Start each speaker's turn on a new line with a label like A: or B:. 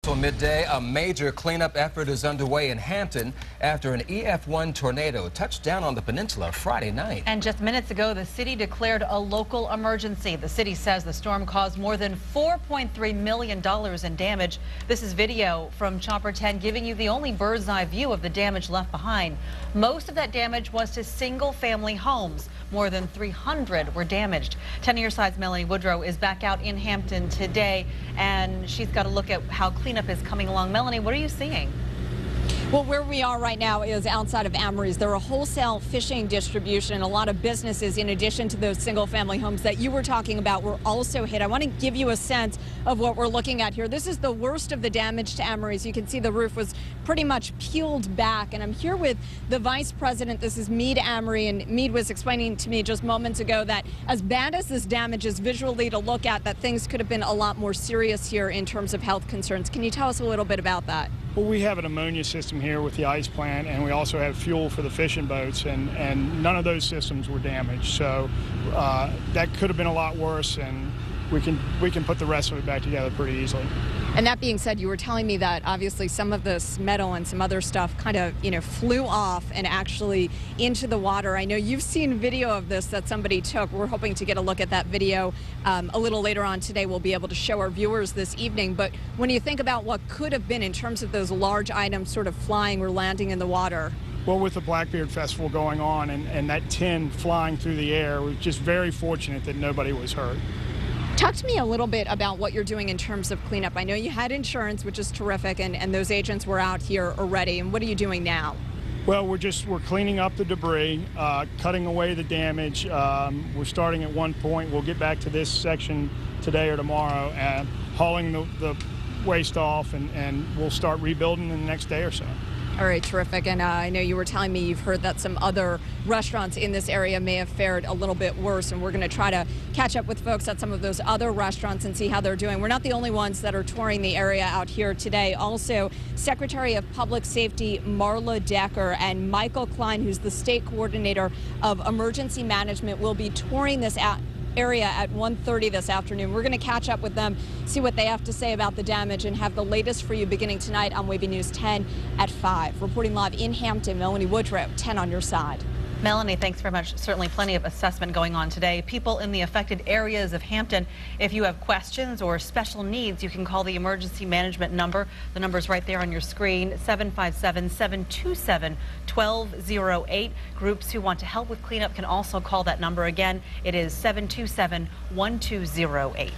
A: till midday, a major cleanup effort is underway in Hampton after an EF1 tornado touched down on the peninsula Friday night.
B: And just minutes ago, the city declared a local emergency. The city says the storm caused more than $4.3 million in damage. This is video from Chopper 10 giving you the only bird's eye view of the damage left behind. Most of that damage was to single-family homes. More than 300 were damaged. 10 on your side's Melanie Woodrow is back out in Hampton today, and she's got a look at how cleanup is coming along. Melanie, what are you seeing?
C: Well, where we are right now is outside of Amory's. There are wholesale fishing distribution. A lot of businesses, in addition to those single-family homes that you were talking about, were also hit. I want to give you a sense of what we're looking at here. This is the worst of the damage to Amory's. You can see the roof was pretty much peeled back. And I'm here with the vice president. This is Mead Amory. And Mead was explaining to me just moments ago that as bad as this damage is visually to look at, that things could have been a lot more serious here in terms of health concerns. Can you tell us a little bit about that?
D: Well, we have an ammonia system here with the ice plant, and we also have fuel for the fishing boats, and none of those systems were damaged. So that could have been a lot worse, and we can put the rest of it back together pretty easily.
C: And that being said, you were telling me that obviously some of this metal and some other stuff kind of, flew off and actually into the water. I know you've seen video of this that somebody took. We're hoping to get a look at that video a little later on today. We'll be able to show our viewers this evening. But when you think about what could have been in terms of those large items sort of flying or landing in the water.
D: Well, with the Blackbeard Festival going on and that tin flying through the air, we're just very fortunate that nobody was hurt.
C: Talk to me a little bit about what you're doing in terms of cleanup. I know you had insurance, which is terrific, and those agents were out here already. And what are you doing now?
D: Well, we're cleaning up the debris, cutting away the damage. We're starting at one point. We'll get back to this section today or tomorrow and hauling the waste off, and we'll start rebuilding in the next day or so.
C: All right, terrific. And I know you were telling me you've heard that some other restaurants in this area may have fared a little bit worse, and we're going to try to catch up with folks at some of those other restaurants and see how they're doing. We're not the only ones that are touring the area out here today. Also, Secretary of Public Safety Marla Decker and Michael Klein, who's the state coordinator of emergency management, will be touring this area at 1:30 this afternoon. We're going to catch up with them, see what they have to say about the damage, and have the latest for you beginning tonight on Wavy News 10 at 5. Reporting live in Hampton, Melanie Woodrow, 10 on your side.
B: Melanie, thanks very much. Certainly plenty of assessment going on today. People in the affected areas of Hampton, if you have questions or special needs, you can call the emergency management number. The number is right there on your screen, 757-727-1208. Groups who want to help with cleanup can also call that number again. It is 727-1208.